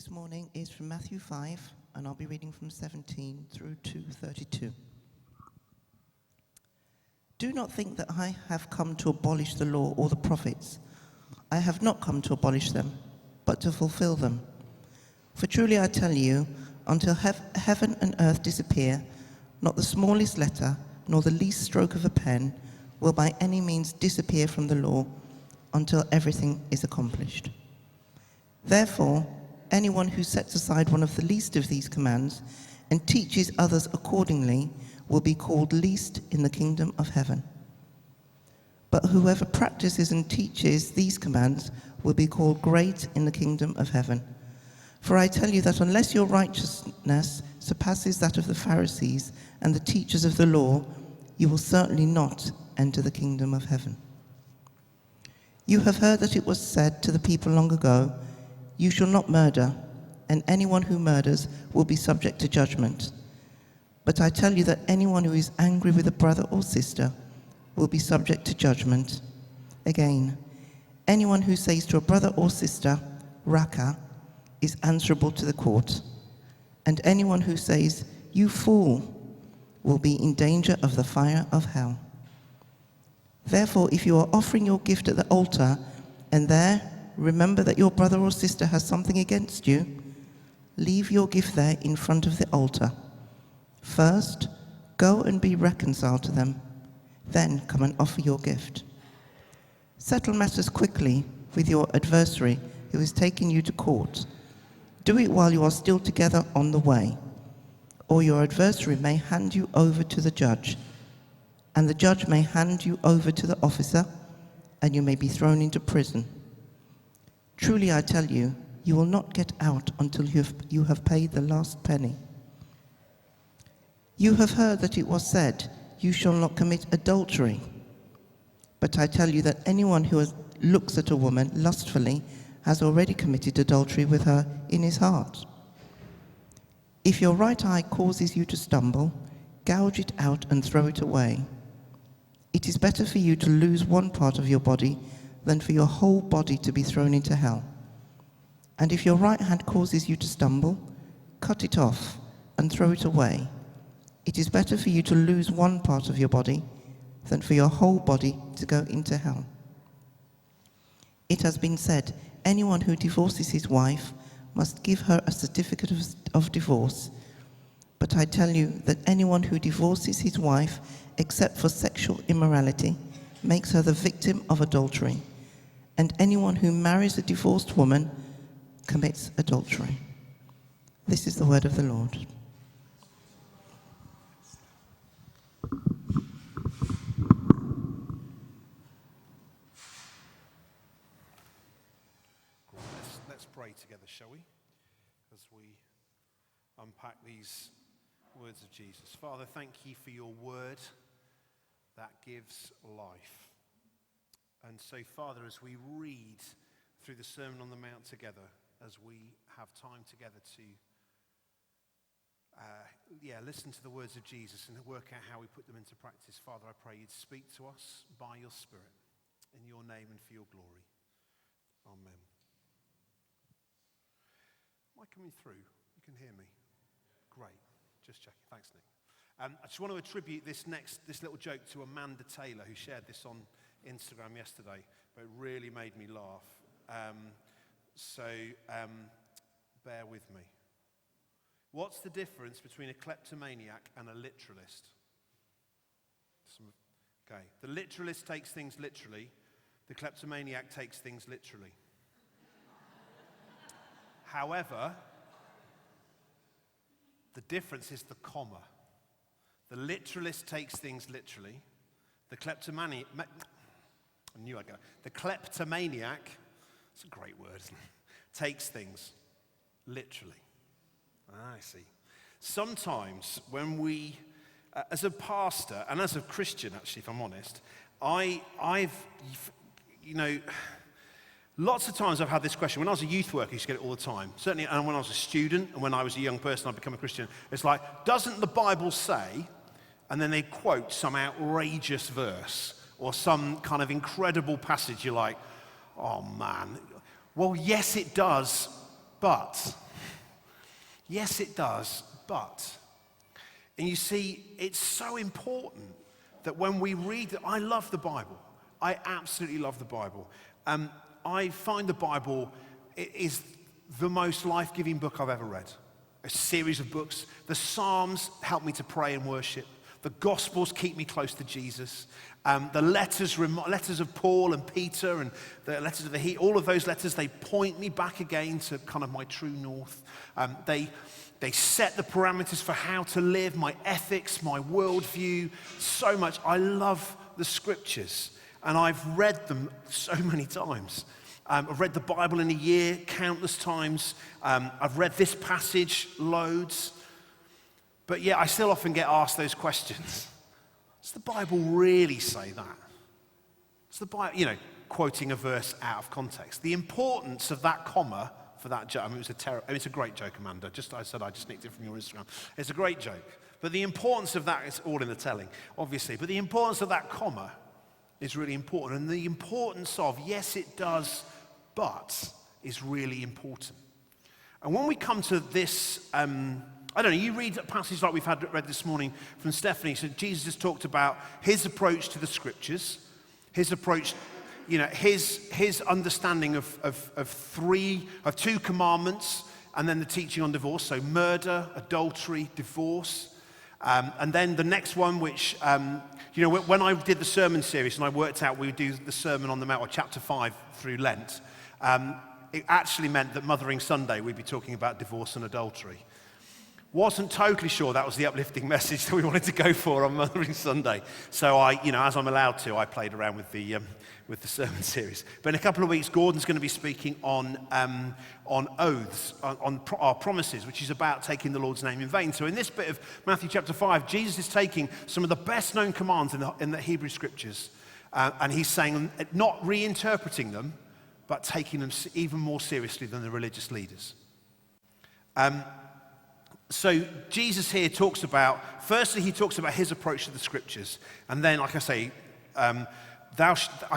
this morning is from Matthew 5, and I'll be reading from 17 through to 32. Do not think that I have come to abolish the law or the prophets. I have not come to abolish them, but to fulfill them. For truly I tell you, until heaven and earth disappear, not the smallest letter, nor the least stroke of a pen will by any means disappear from the law until everything is accomplished. Therefore, anyone who sets aside one of the least of these commands and teaches others accordingly will be called least in the kingdom of heaven. But whoever practices and teaches these commands will be called great in the kingdom of heaven. For I tell you that unless your righteousness surpasses that of the Pharisees and the teachers of the law, you will certainly not enter the kingdom of heaven. You have heard that it was said to the people long ago, "You shall not murder, and anyone who murders will be subject to judgment." But I tell you that anyone who is angry with a brother or sister will be subject to judgment. Again, anyone who says to a brother or sister, "Raka," is answerable to the court. And anyone who says, "You fool," will be in danger of the fire of hell. Therefore, if you are offering your gift at the altar, and there remember that your brother or sister has something against you, leave your gift there in front of the altar. First, go and be reconciled to them. Then come and offer your gift. Settle matters quickly with your adversary who is taking you to court. Do it while you are still together on the way, or your adversary may hand you over to the judge, and the judge may hand you over to the officer, and you may be thrown into prison. Truly I tell you, you will not get out until you have paid the last penny. You have heard that it was said, "You shall not commit adultery." But I tell you that anyone who looks at a woman lustfully has already committed adultery with her in his heart. If your right eye causes you to stumble, gouge it out and throw it away. It is better for you to lose one part of your body than for your whole body to be thrown into hell. And if your right hand causes you to stumble, cut it off and throw it away. It is better for you to lose one part of your body than for your whole body to go into hell. It has been said, anyone who divorces his wife must give her a certificate of divorce. But I tell you that anyone who divorces his wife except for sexual immorality makes her the victim of adultery. And anyone who marries a divorced woman commits adultery. This is the word of the Lord. Let's pray together, shall we? As we unpack these words of Jesus. Father, thank you for your word that gives life. And so, Father, as we read through the Sermon on the Mount together, as we have time together to listen to the words of Jesus and work out how we put them into practice, Father, I pray you'd speak to us by your Spirit, in your name and for your glory. Amen. Am I coming through? You can hear me? Great. Just checking. Thanks, Nick. I just want to attribute this little joke to Amanda Taylor, who shared this on Instagram yesterday, but it really made me laugh. So bear with me. What's the difference between a kleptomaniac and a literalist? Okay. The literalist takes things literally. The kleptomaniac takes things literally. However, the difference is the comma. The literalist takes things literally. The kleptomaniac, the kleptomaniac, it's a great word, isn't it? Takes things literally. I see. Sometimes when we, as a pastor and as a Christian, actually, if I'm honest, lots of times I've had this question. When I was a youth worker, I used to get it all the time. Certainly, and when I was a student, and when I was a young person, I'd become a Christian. It's like, doesn't the Bible say? And then they quote some outrageous verse or some kind of incredible passage. You're like, oh man. Well, yes, it does, but Yes, it does, but. And you see, it's so important that when we read I love the Bible. I absolutely love the Bible. I find the Bible is the most life-giving book I've ever read. A series of books. The Psalms help me to pray and worship. The Gospels keep me close to Jesus. The letters of Paul and Peter and the letters of all of those letters, they point me back again to kind of my true north. They set the parameters for how to live, my ethics, my worldview, so much. I love the scriptures, and I've read them so many times. I've read the Bible in a year countless times. I've read this passage loads. But yet I still often get asked those questions. Does the Bible really say that? Does the Bible, quoting a verse out of context. The importance of that comma for that joke, it's a great joke, Amanda. I just nicked it from your Instagram. It's a great joke. But the importance of that is all in the telling, obviously. But the importance of that comma is really important. And the importance of, yes, it does, but is really important. And when we come to this, I don't know, you read a passage like we've read this morning from Stephanie. So Jesus has talked about his approach to the scriptures, his approach, his understanding of two commandments, and then the teaching on divorce. So murder, adultery, divorce. And then the next one, which, when I did the sermon series and I worked out we would do the Sermon on the Mount, or chapter 5 through Lent, it actually meant that Mothering Sunday we'd be talking about divorce and adultery. Wasn't totally sure that was the uplifting message that we wanted to go for on Mothering Sunday. So I, as I'm allowed to, I played around with the sermon series. But in a couple of weeks, Gordon's going to be speaking on oaths, on our promises, which is about taking the Lord's name in vain. So in this bit of Matthew chapter 5, Jesus is taking some of the best known commands in the Hebrew Scriptures, and he's saying, not reinterpreting them, but taking them even more seriously than the religious leaders. So Jesus here firstly he talks about his approach to the scriptures. And then, like I say, I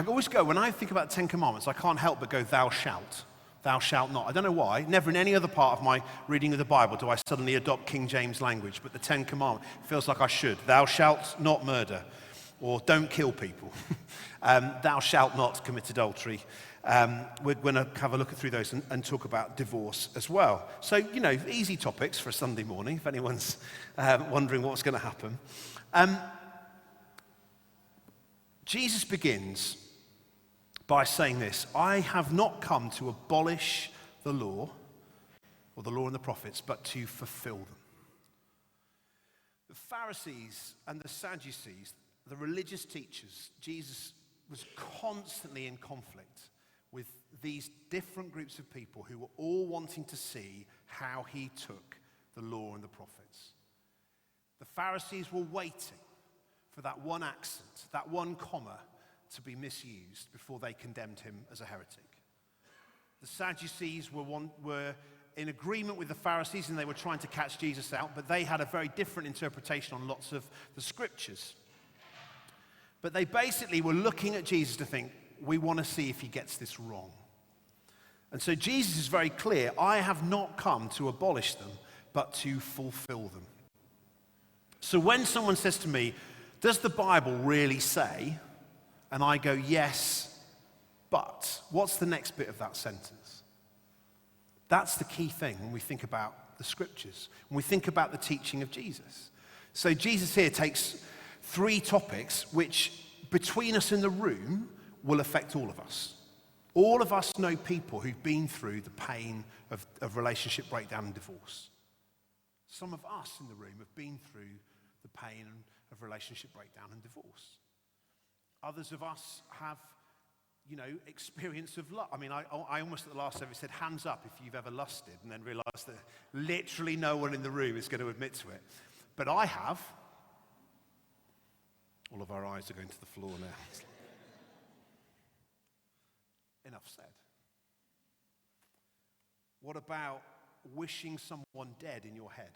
always go, when I think about the Ten Commandments, I can't help but go, thou shalt not. I don't know why. Never in any other part of my reading of the Bible do I suddenly adopt King James language, but the Ten Commandments, feels like I should. Thou shalt not murder, or don't kill people. Thou shalt not commit adultery. We're going to have a look through those and talk about divorce as well. So, easy topics for a Sunday morning, if anyone's wondering what's going to happen. Jesus begins by saying this: I have not come to abolish the law, or the law and the prophets, but to fulfill them. The Pharisees and the Sadducees, the religious teachers, Jesus was constantly in conflict with these different groups of people who were all wanting to see how he took the law and the prophets. The Pharisees were waiting for that one accent, that one comma to be misused before they condemned him as a heretic. The Sadducees were in agreement with the Pharisees, and they were trying to catch Jesus out, but they had a very different interpretation on lots of the scriptures. But they basically were looking at Jesus to think, we want to see if he gets this wrong. And so Jesus is very clear: I have not come to abolish them, but to fulfill them. So when someone says to me, does the Bible really say? And I go, yes, but what's the next bit of that sentence? That's the key thing when we think about the scriptures, when we think about the teaching of Jesus. So Jesus here takes three topics which, between us in the room, will affect all of us. All of us know people who've been through the pain of relationship breakdown and divorce. Some of us in the room have been through the pain of relationship breakdown and divorce. Others of us have, experience of lust. I mean, I almost at the last service said, hands up if you've ever lusted, and then realized that literally no one in the room is going to admit to it. But I have. All of our eyes are going to the floor now. Enough said. What about wishing someone dead in your head?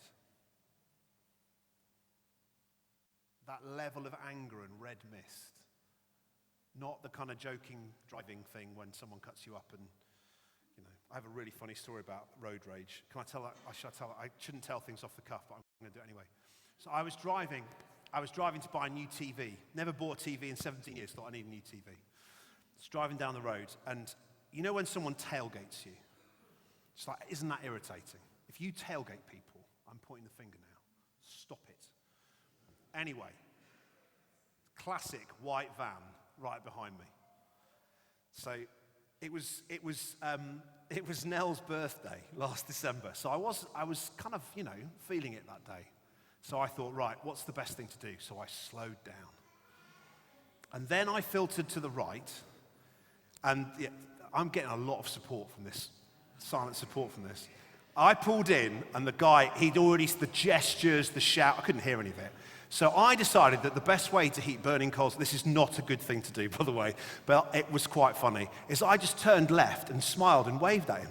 That level of anger and red mist. Not the kind of joking, driving thing when someone cuts you up and, I have a really funny story about road rage. Can I tell that? I shouldn't tell things off the cuff, but I'm going to do it anyway. So I was driving to buy a new TV. Never bought a TV in 17 years, thought I need a new TV. I was driving down the road, and you know when someone tailgates you? It's like, isn't that irritating? If you tailgate people, I'm pointing the finger now, stop it. Anyway, classic white van right behind me. So it was Nell's birthday last December. So I was kind of, feeling it that day. So I thought, right, what's the best thing to do? So I slowed down. And then I filtered to the right, and I'm getting a lot of support from this, silent support from this. I pulled in, and the guy, the gestures, the shout, I couldn't hear any of it. So I decided that the best way to heat burning coals, this is not a good thing to do, by the way, but it was quite funny, is I just turned left and smiled and waved at him.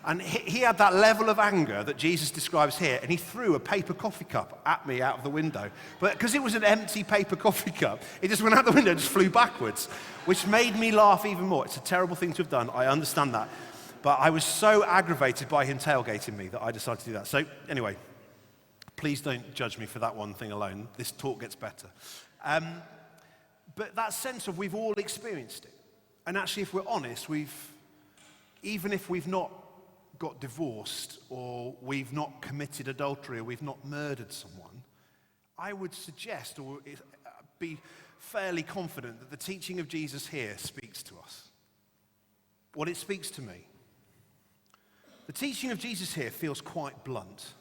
And he had that level of anger that Jesus describes here, and he threw a paper coffee cup at me out of the window. But because it was an empty paper coffee cup, it just went out the window and just flew backwards, which made me laugh even more. It's a terrible thing to have done, I understand that. But I was so aggravated by him tailgating me that I decided to do that. So anyway, please don't judge me for that one thing alone. This talk gets better. But that sense of we've all experienced it. And actually, if we're honest, even if we've not got divorced or we've not committed adultery or we've not murdered someone, I would suggest or be fairly confident that the teaching of Jesus here speaks to us. What it speaks to me. The teaching of Jesus here feels quite blunt.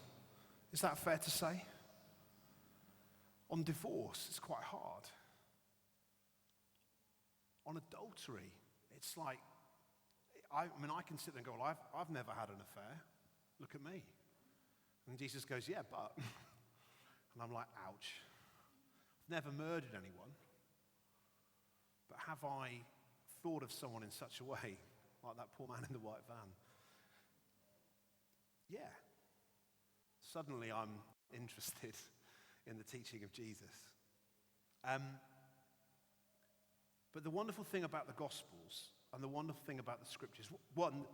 Is that fair to say? On divorce, it's quite hard. On adultery, it's like, I can sit there and go, well, I've never had an affair. Look at me. And Jesus goes, yeah, but. And I'm like, ouch. I've never murdered anyone. But have I thought of someone in such a way, like that poor man in the white van? Yeah. Suddenly I'm interested in the teaching of Jesus. But the wonderful thing about the Gospels and the wonderful thing about the Scriptures, one,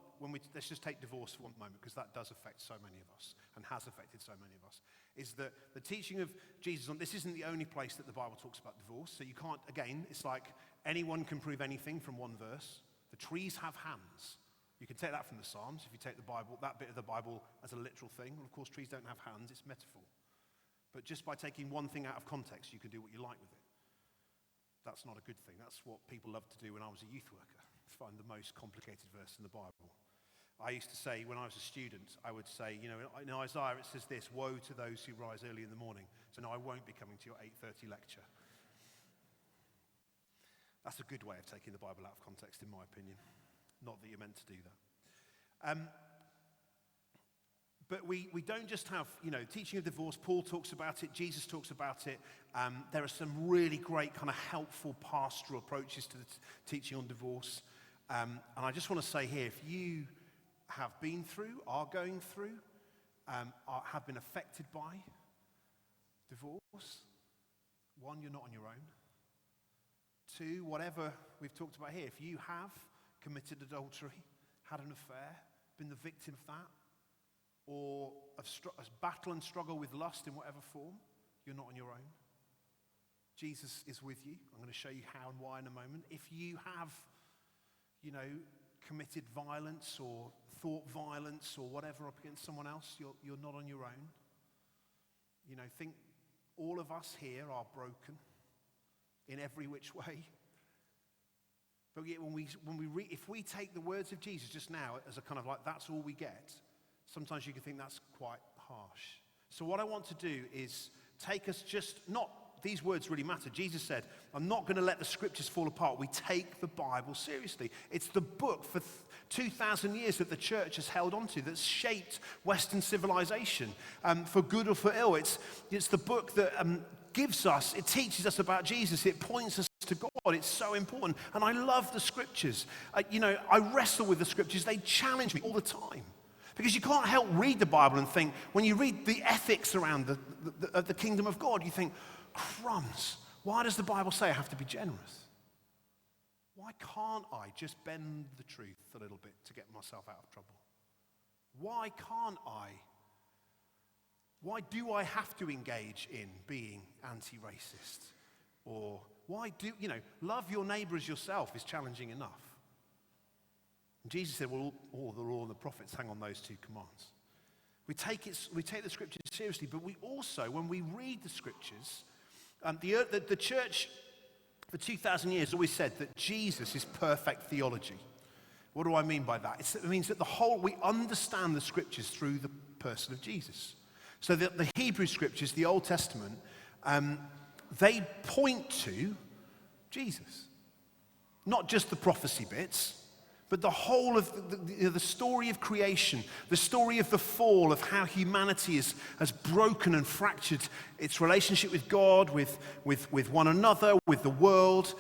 let's just take divorce for one moment, because that does affect so many of us and has affected so many of us, is that the teaching of Jesus this isn't the only place that the Bible talks about divorce. So you can't, again, it's like anyone can prove anything from one verse. The trees have hands. You can take that from the Psalms. If you take the Bible, that bit of the Bible as a literal thing. Well, of course, trees don't have hands. It's metaphor. But just by taking one thing out of context, you can do what you like with it. That's not a good thing. That's what people loved to do when I was a youth worker, find the most complicated verse in the Bible. I used to say, when I was a student, I would say, in Isaiah it says this, woe to those who rise early in the morning. So no, I won't be coming to your 8:30 lecture. That's a good way of taking the Bible out of context, in my opinion. Not that you're meant to do that. But we don't just have, teaching of divorce. Paul talks about it. Jesus talks about it. There are some really great kind of helpful pastoral approaches to the teaching on divorce. And I just want to say here, if you have been through, are going through, have been affected by divorce, one, you're not on your own. Two, whatever we've talked about here, if you have committed adultery, had an affair, been the victim of that, or a battle and struggle with lust in whatever form, you're not on your own. Jesus is with you. I'm going to show you how and why in a moment. If you have, committed violence or thought violence or whatever up against someone else, you're not on your own. Think all of us here are broken in every which way. But yet if we take the words of Jesus just now as a kind of like that's all we get, sometimes you can think that's quite harsh. So what I want to do is take us these words really matter. Jesus said, I'm not going to let the Scriptures fall apart. We take the Bible seriously. It's the book for 2,000 years that the church has held onto, that's shaped Western civilization, for good or for ill. It's the book that it teaches us about Jesus. It points us to God. It's so important. And I love the Scriptures. I wrestle with the Scriptures. They challenge me all the time. Because you can't help read the Bible and think, when you read the ethics around the kingdom of God, you think, crumbs, why does the Bible say I have to be generous? Why can't I just bend the truth a little bit to get myself out of trouble? Why can't I? Why do I have to engage in being anti-racist? Or why do, love your neighbor as yourself is challenging enough. And Jesus said, well, all the law and the prophets hang on those two commands. We take the scriptures seriously, but we also, when we read the scriptures, the church for 2,000 years always said that Jesus is perfect theology. What do I mean by that? It means that we understand the scriptures through the person of Jesus. So that the Hebrew scriptures, the Old Testament, they point to Jesus. Not just the prophecy bits, but the whole of the story of creation, the story of the fall, of how humanity has broken and fractured its relationship with God, with one another, with the world.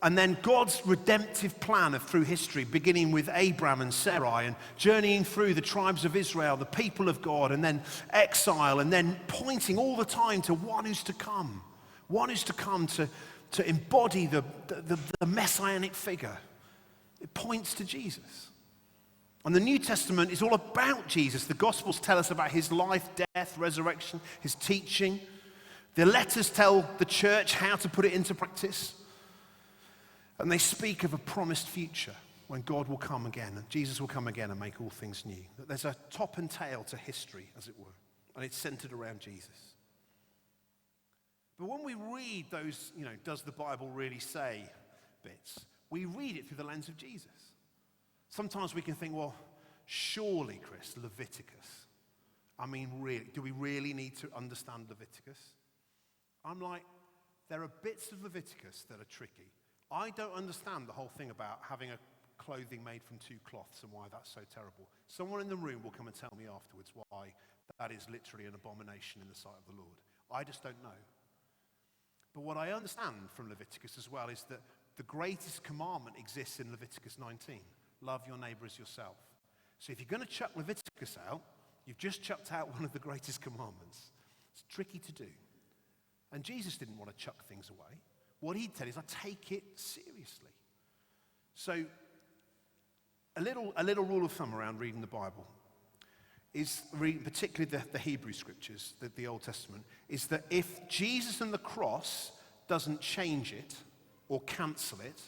And then God's redemptive plan through history, beginning with Abraham and Sarai and journeying through the tribes of Israel, the people of God, and then exile, and then pointing all the time to one who's to come. One who's to come to embody the messianic figure. It points to Jesus. And the New Testament is all about Jesus. The Gospels tell us about his life, death, resurrection, his teaching. The letters tell the church how to put it into practice. And they speak of a promised future when God will come again, and Jesus will come again and make all things new. That there's a top and tail to history, as it were, and it's centered around Jesus. But when we read those, does the Bible really say bits, we read it through the lens of Jesus. Sometimes we can think, well, surely, Chris, Leviticus. I mean, really, do we really need to understand Leviticus? I'm like, there are bits of Leviticus that are tricky. I don't understand the whole thing about having a clothing made from two cloths and why that's so terrible. Someone in the room will come and tell me afterwards why that is literally an abomination in the sight of the Lord. I just don't know. But what I understand from Leviticus as well is that the greatest commandment exists in Leviticus 19. Love your neighbor as yourself. So if you're going to chuck Leviticus out, you've just chucked out one of the greatest commandments. It's tricky to do. And Jesus didn't want to chuck things away. What he'd tell is, I take it seriously. So a little rule of thumb around reading the Bible is, particularly the Hebrew scriptures, the Old Testament, is that if Jesus and the cross doesn't change it or cancel it,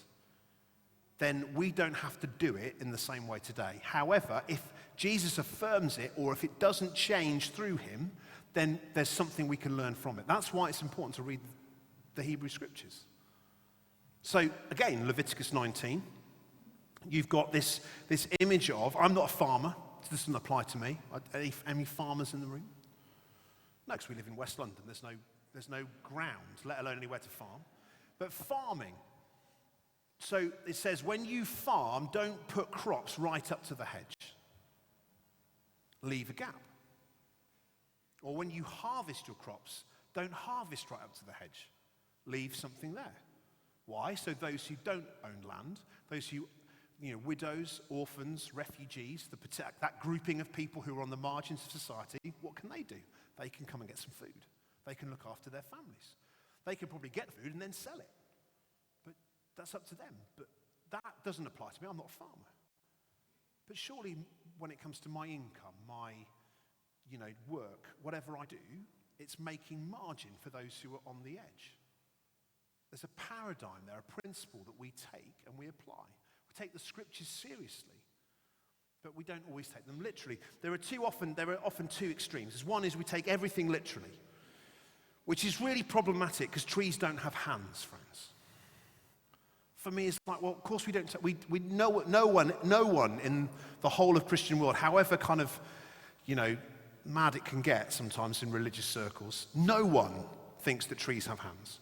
then we don't have to do it in the same way today. However, if Jesus affirms it, or if it doesn't change through him, then there's something we can learn from it. That's why it's important to read the Hebrew scriptures. So again, Leviticus 19, you've got this image of, I'm not a farmer, so this doesn't apply to me. Any farmers in the room? No, because we live in West London. There's no ground, let alone anywhere to farm. But farming. So it says, when you farm, don't put crops right up to the hedge. Leave a gap. Or when you harvest your crops, don't harvest right up to the hedge. Leave something there. Why? So those who don't own land, those who, widows, orphans, refugees, that grouping of people who are on the margins of society, what can they do? They can come and get some food. They can look after their families. They can probably get food and then sell it. But that's up to them. But that doesn't apply to me. I'm not a farmer. But surely when it comes to my income, my work, whatever I do, it's making margin for those who are on the edge. There's a paradigm there, a principle that we take and we apply. We take the scriptures seriously, but we don't always take them literally. There are often two extremes. One is we take everything literally, which is really problematic because trees don't have hands, friends. For me, it's like, well, of course we don't. No one in the whole of Christian world, however kind of, mad it can get sometimes in religious circles, no one thinks that trees have hands.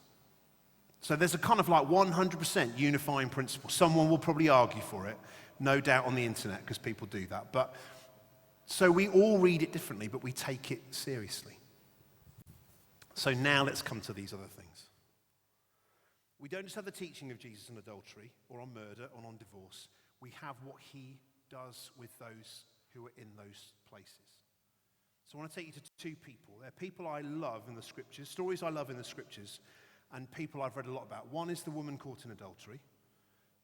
So there's a kind of like 100% unifying principle. Someone will probably argue for it, no doubt on the internet, because people do that. But so we all read it differently, but we take it seriously. So now let's come to these other things. We don't just have the teaching of Jesus on adultery or on murder or on divorce. We have what he does with those who are in those places. So I want to take you to two people. They're people I love in the scriptures, stories I love in the scriptures, and people I've read a lot about. One is the woman caught in adultery,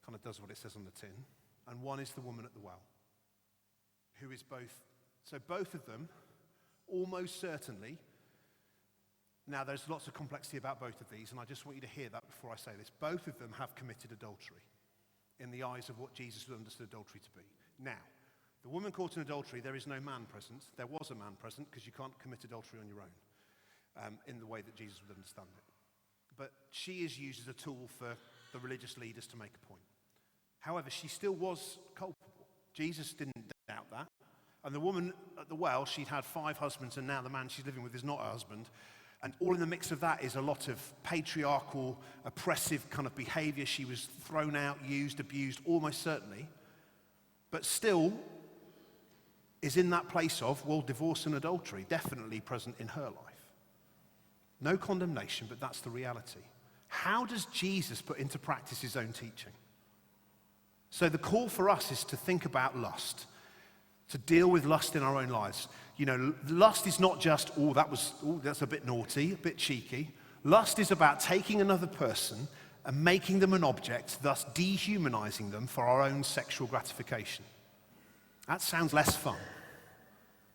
kind of does what it says on the tin, and one is the woman at the well, who is both So both of them, almost certainly, now there's lots of complexity about both of these, and I just want you to hear that before I say this. Both of them have committed adultery in the eyes of what Jesus would understood adultery to be. Now, the woman caught in adultery, there is no man present. There was a man present because you can't commit adultery on your own in the way that Jesus would understand it. But she is used as a tool for the religious leaders to make a point. However, she still was culpable. Jesus didn't doubt that. And the woman at the well, she'd had 5 husbands, and now the man she's living with is not a husband. And all in the mix of that is a lot of patriarchal, oppressive kind of behavior. She was thrown out, used, abused, almost certainly. But still is in that place of, well, divorce and adultery, definitely present in her life. No condemnation, but that's the reality. How does Jesus put into practice his own teaching? So the call for us is to think about lust, to deal with lust in our own lives. You know, lust is not just, that's a bit naughty, a bit cheeky. Lust is about taking another person and making them an object, thus dehumanizing them for our own sexual gratification. That sounds less fun,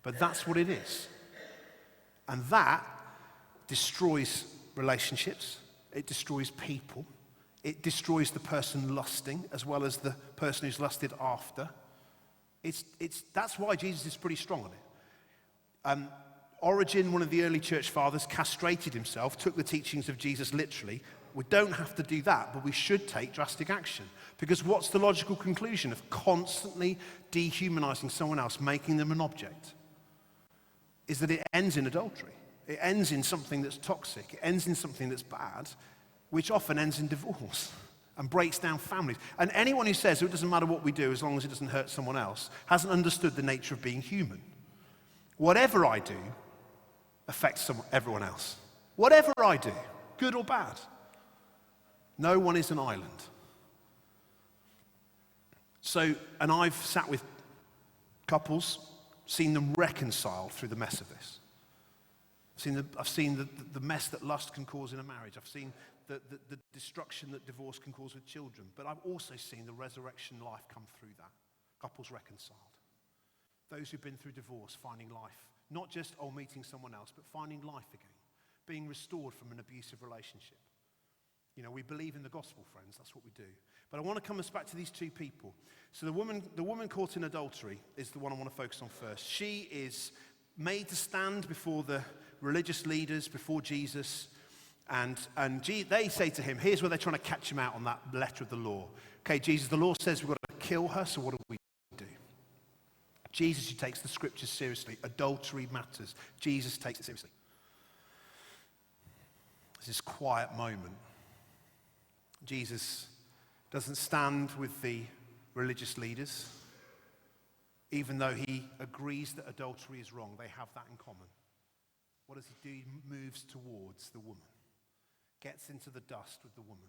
but that's what it is. And that destroys relationships, it destroys people, it destroys the person lusting as well as the person who's lusted after. That's why Jesus is pretty strong on it. Origen, one of the early church fathers, castrated himself, took the teachings of Jesus literally. We don't have to do that, but we should take drastic action. Because what's the logical conclusion of constantly dehumanizing someone else, making them an object? Is that it ends in adultery. It ends in something that's toxic. It ends in something that's bad, which often ends in divorce and breaks down families. And anyone who says it doesn't matter what we do as long as it doesn't hurt someone else hasn't understood the nature of being human. Whatever I do affects everyone else. Whatever I do, good or bad. No one is an island. So, and I've sat with couples, seen them reconcile through the mess of this. I've seen the mess that lust can cause in a marriage. I've seen the destruction that divorce can cause with children. But I've also seen the resurrection life come through that. Couples reconciled. Those who've been through divorce finding life. Not just, meeting someone else, but finding life again. Being restored from an abusive relationship. You know, we believe in the gospel, friends. That's what we do. But I want to come us back to these two people. So the woman caught in adultery is the one I want to focus on first. She is made to stand before the religious leaders, before Jesus, and they say to him, here's where they're trying to catch him out on that letter of the law. Okay, Jesus, the law says we've got to kill her, so what do we do? Jesus, who takes the scriptures seriously, adultery matters. Jesus takes it seriously. There's this quiet moment. Jesus doesn't stand with the religious leaders, even though he agrees that adultery is wrong. They have that in common. What does he do? He moves towards the woman, gets into the dust with the woman,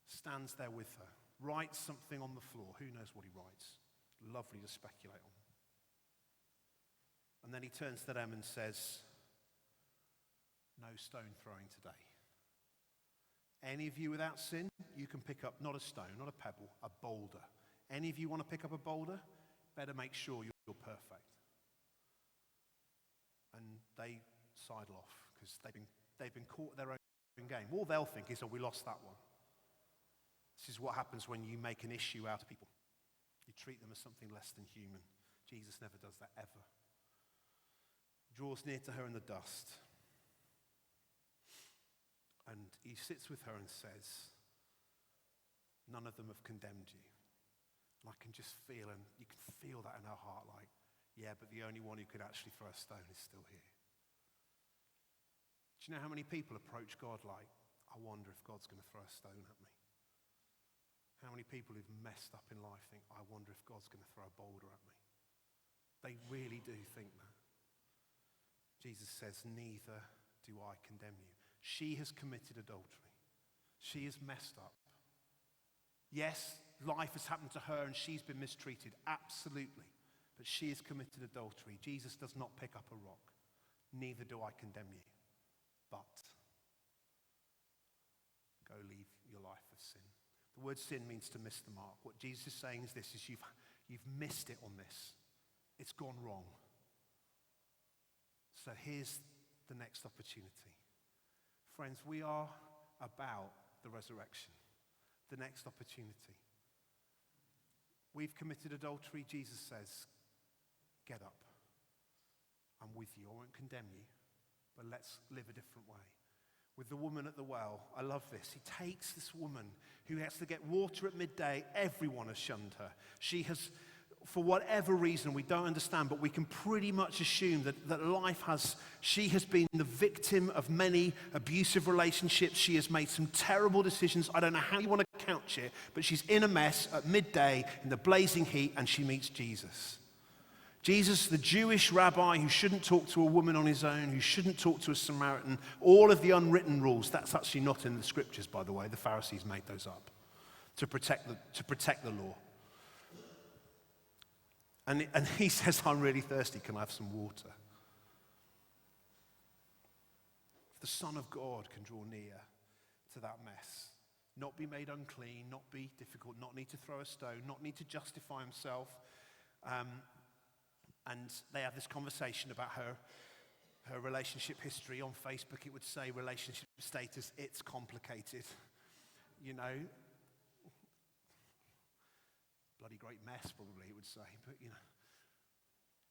stands there with her, writes something on the floor. Who knows what he writes? Lovely to speculate on. And then he turns to them and says, no stone throwing today. Any of you without sin, you can pick up not a stone, not a pebble, a boulder. Any of you want to pick up a boulder? Better make sure you're perfect. And they sidle off because they've been caught their own game. All they'll think is, we lost that one. This is what happens when you make an issue out of people. You treat them as something less than human. Jesus never does that, ever. He draws near to her in the dust. And he sits with her and says, none of them have condemned you. And I can just feel, and you can feel that in her heart, like, yeah, but the only one who could actually throw a stone is still here. Do you know how many people approach God like, I wonder if God's going to throw a stone at me? How many people who've messed up in life think, I wonder if God's going to throw a boulder at me? They really do think that. Jesus says, neither do I condemn you. She has committed adultery. She has messed up. Yes, life has happened to her and she's been mistreated, absolutely. But she has committed adultery. Jesus does not pick up a rock. Neither do I condemn you. But go leave your life of sin. The word sin means to miss the mark. What Jesus is saying is this, is you've missed it on this. it's gone wrong. So here's the next opportunity. Friends, we are about the resurrection, the next opportunity. We've committed adultery. Jesus says, get up. I'm with you. I won't condemn you, but let's live a different way. With the woman at the well, I love this. He takes this woman who has to get water at midday. Everyone has shunned her. She has, for whatever reason we don't understand, but we can pretty much assume that she has been the victim of many abusive relationships. She has made some terrible decisions. I don't know how you want to couch it, but she's in a mess at midday in the blazing heat, and she meets Jesus. Jesus, the Jewish rabbi who shouldn't talk to a woman on his own, who shouldn't talk to a Samaritan, all of the unwritten rules. That's actually not in the scriptures, by the way. The Pharisees made those up to protect the law. And he says, I'm really thirsty. Can I have some water? If the Son of God can draw near to that mess, not be made unclean, not be difficult, not need to throw a stone, not need to justify himself, and they have this conversation about her relationship history. On Facebook, it would say relationship status, it's complicated. You know, bloody great mess, probably, it would say. But, you know.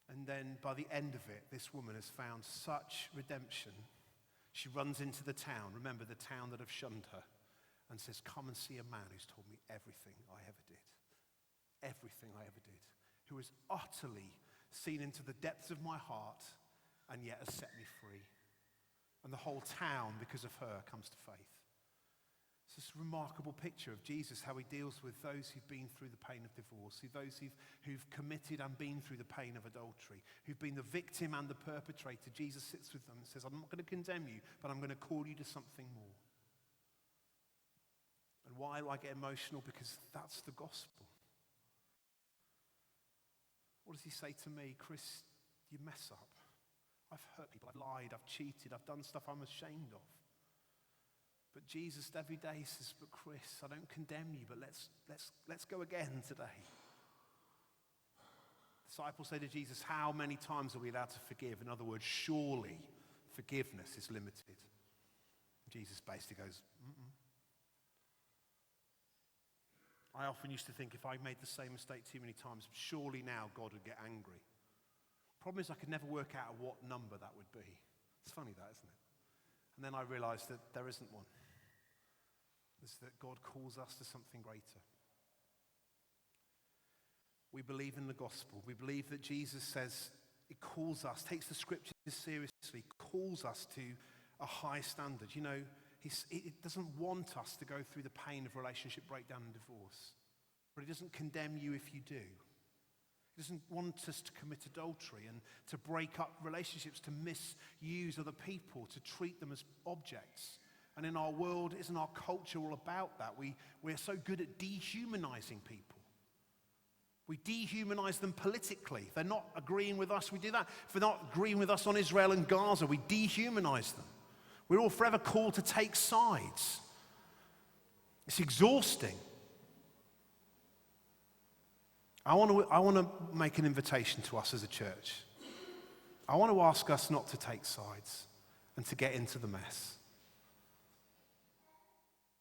And then by the end of it, this woman has found such redemption. She runs into the town, remember the town that have shunned her, and says, come and see a man who's told me everything I ever did. Everything I ever did. Who has utterly seen into the depths of my heart and yet has set me free. And the whole town, because of her, comes to faith. It's this remarkable picture of Jesus, how he deals with those who've been through the pain of divorce, those who've committed and been through the pain of adultery, who've been the victim and the perpetrator. Jesus sits with them and says, I'm not going to condemn you, but I'm going to call you to something more. And why do I get emotional? Because that's the gospel. What does he say to me? Chris, you mess up. I've hurt people, I've lied, I've cheated, I've done stuff I'm ashamed of. But Jesus every day says, but Chris, I don't condemn you, but let's go again today. Disciples say to Jesus, how many times are we allowed to forgive? In other words, surely forgiveness is limited. Jesus basically goes, I often used to think if I made the same mistake too many times, surely now God would get angry. Problem is I could never work out what number that would be. It's funny that, isn't it? And then I realized that there isn't one. It's that God calls us to something greater. We believe in the gospel. We believe that Jesus says, it calls us, takes the scriptures seriously, calls us to a high standard. You know, it doesn't want us to go through the pain of relationship breakdown and divorce. But it doesn't condemn you if you do. It doesn't want us to commit adultery and to break up relationships, to misuse other people, to treat them as objects. And in our world, isn't our culture all about that? We're so good at dehumanizing people. We dehumanize them politically. If they're not agreeing with us, we do that. If they're not agreeing with us on Israel and Gaza, we dehumanize them. We're all forever called to take sides. It's exhausting. I want to make an invitation to us as a church. I want to ask us not to take sides and to get into the mess.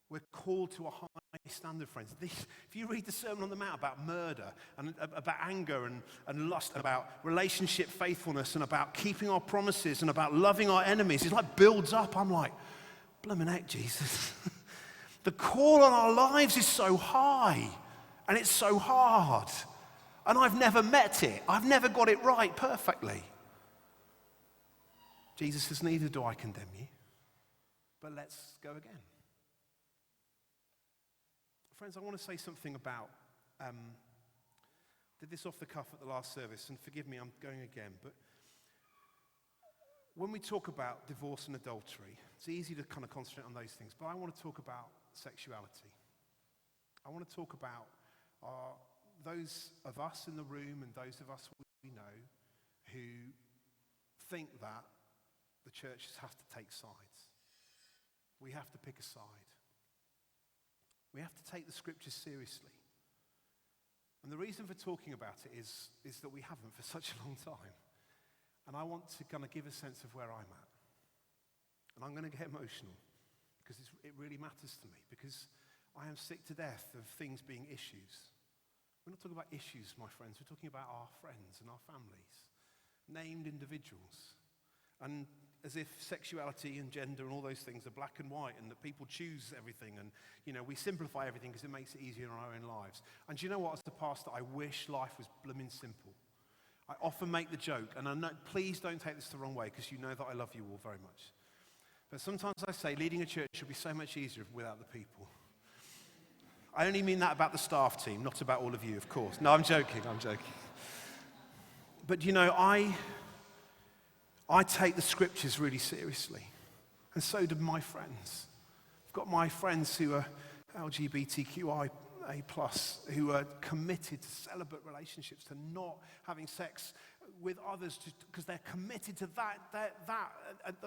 We're called to a high standard, friends. If you read the Sermon on the Mount about murder and about anger and lust, about relationship faithfulness and about keeping our promises and about loving our enemies, it like builds up. I'm like, blimmin' heck, Jesus. The call on our lives is so high and it's so hard. And I've never met it. I've never got it right perfectly. Jesus says, neither do I condemn you. But let's go again. Friends, I want to say something about, did this off the cuff at the last service, and forgive me, I'm going again, but when we talk about divorce and adultery, it's easy to kind of concentrate on those things, but I want to talk about sexuality. I want to talk about those of us in the room and those of us we know who think that the churches have to take sides. We have to pick a side. We have to take the scriptures seriously. And the reason for talking about it is that we haven't for such a long time. And I want to kind of give a sense of where I'm at. And I'm going to get emotional because it really matters to me, because I am sick to death of things being issues. We're not talking about issues, my friends. We're talking about our friends and our families, named individuals. And as if sexuality and gender and all those things are black and white, and that people choose everything, and we simplify everything because it makes it easier in our own lives. And do you know what? As a pastor, I wish life was blooming simple. I often make the joke, and I know, please don't take this the wrong way, because you know that I love you all very much. But sometimes I say leading a church would be so much easier without the people. I only mean that about the staff team, not about all of you, of course. No, I'm joking. But I take the scriptures really seriously, and so do my friends. I've got my friends who are LGBTQIA+, who are committed to celibate relationships, to not having sex with others, because they're committed to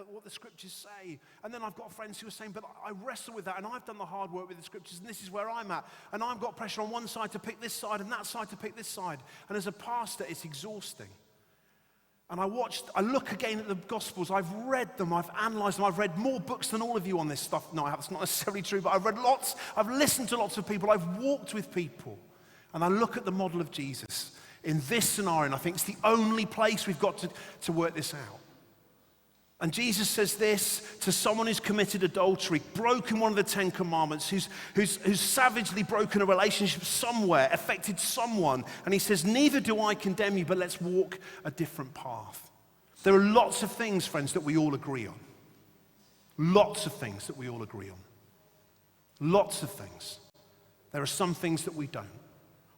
what the scriptures say. And then I've got friends who are saying, but I wrestle with that, and I've done the hard work with the scriptures, and this is where I'm at. And I've got pressure on one side to pick this side, and that side to pick this side. And as a pastor, it's exhausting. And I look again at the Gospels. I've read them, I've analysed them, I've read more books than all of you on this stuff. No, that's not necessarily true, but I've read lots, I've listened to lots of people, I've walked with people. And I look at the model of Jesus in this scenario, and I think it's the only place we've got to work this out. And Jesus says this to someone who's committed adultery, broken one of the 10 Commandments, who's savagely broken a relationship somewhere, affected someone. And he says, neither do I condemn you, but let's walk a different path. There are lots of things, friends, that we all agree on. Lots of things that we all agree on. Lots of things. There are some things that we don't,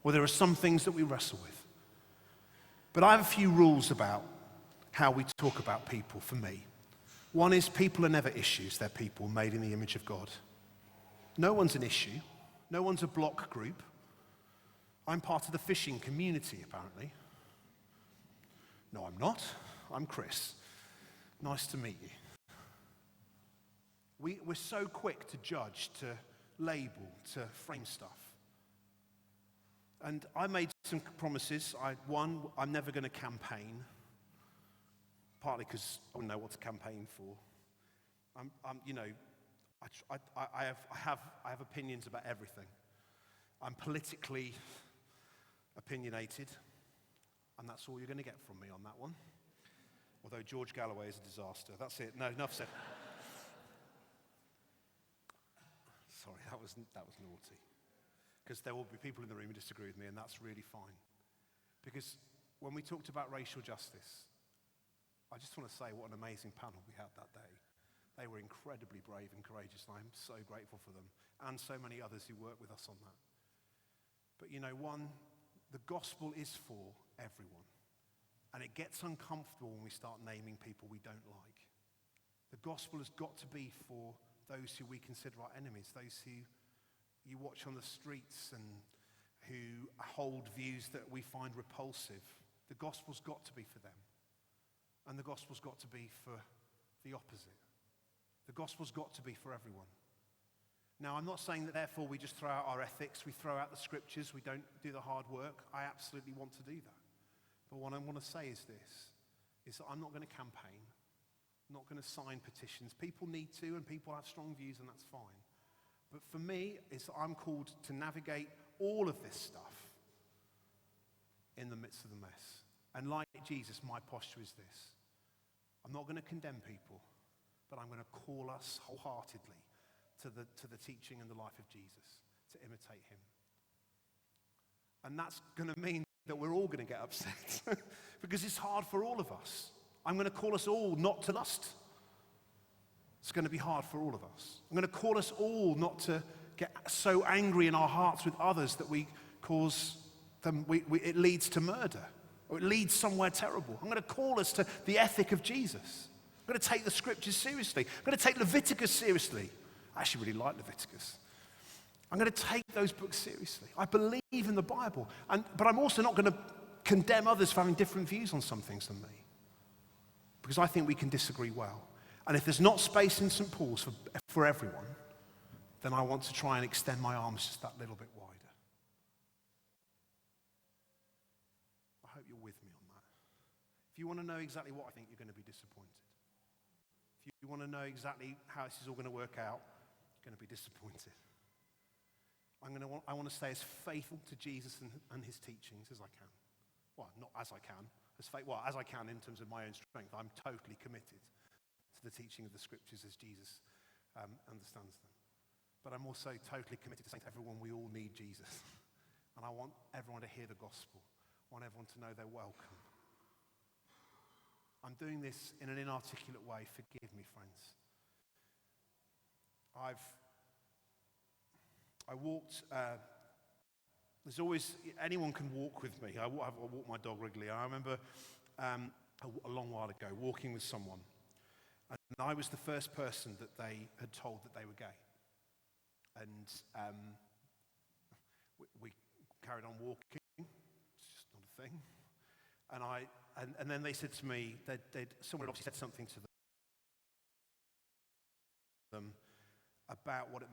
or there are some things that we wrestle with. But I have a few rules about how we talk about people for me. One is, people are never issues, they're people made in the image of God. No one's an issue. No one's a block group. I'm part of the fishing community, apparently. No, I'm not. I'm Chris. Nice to meet you. We're so quick to judge, to label, to frame stuff. And I made some promises. One, I'm never going to campaign. Partly because I don't know what to campaign for. I have opinions about everything. I'm politically opinionated, and that's all you're going to get from me on that one. Although George Galloway is a disaster. That's it. No, enough said. Sorry, that was naughty. Because there will be people in the room who disagree with me, and that's really fine. Because when we talked about racial justice, I just want to say what an amazing panel we had that day. They were incredibly brave and courageous, and I'm so grateful for them, and so many others who work with us on that. But the gospel is for everyone, and it gets uncomfortable when we start naming people we don't like. The gospel has got to be for those who we consider our enemies, those who you watch on the streets and who hold views that we find repulsive. The gospel's got to be for them. And the gospel's got to be for the opposite. The gospel's got to be for everyone. Now, I'm not saying that therefore we just throw out our ethics, we throw out the scriptures, we don't do the hard work. I absolutely want to do that. But what I want to say is this, is that I'm not going to campaign. I'm not going to sign petitions. People need to, and people have strong views, and that's fine. But for me, I'm called to navigate all of this stuff in the midst of the mess. And like Jesus, my posture is this. I'm not going to condemn people, but I'm going to call us wholeheartedly to the teaching and the life of Jesus, to imitate him. And that's going to mean that we're all going to get upset because it's hard for all of us. I'm going to call us all not to lust. It's going to be hard for all of us. I'm going to call us all not to get so angry in our hearts with others that we cause them, it leads to murder. Or it leads somewhere terrible. I'm going to call us to the ethic of Jesus. I'm going to take the scriptures seriously. I'm going to take Leviticus seriously. I actually really like Leviticus. I'm going to take those books seriously. I believe in the Bible. But I'm also not going to condemn others for having different views on some things than me. Because I think we can disagree well. And if there's not space in St. Paul's for everyone, then I want to try and extend my arms just that little bit wider. If you want to know exactly what I think, you're going to be disappointed. If you want to know exactly how this is all going to work out, you're going to be disappointed. I want to stay as faithful to Jesus and his teachings as I can. Well, not as I can. As I can in terms of my own strength. I'm totally committed to the teaching of the scriptures as Jesus understands them. But I'm also totally committed to saying to everyone, we all need Jesus. And I want everyone to hear the gospel. I want everyone to know they're welcome. I'm doing this in an inarticulate way. Forgive me, friends. I walked, there's always, anyone can walk with me. I walk my dog regularly. I remember a long while ago walking with someone, and I was the first person that they had told that they were gay. And we carried on walking. It's just not a thing. And then they said to me, someone had obviously said something to them about what it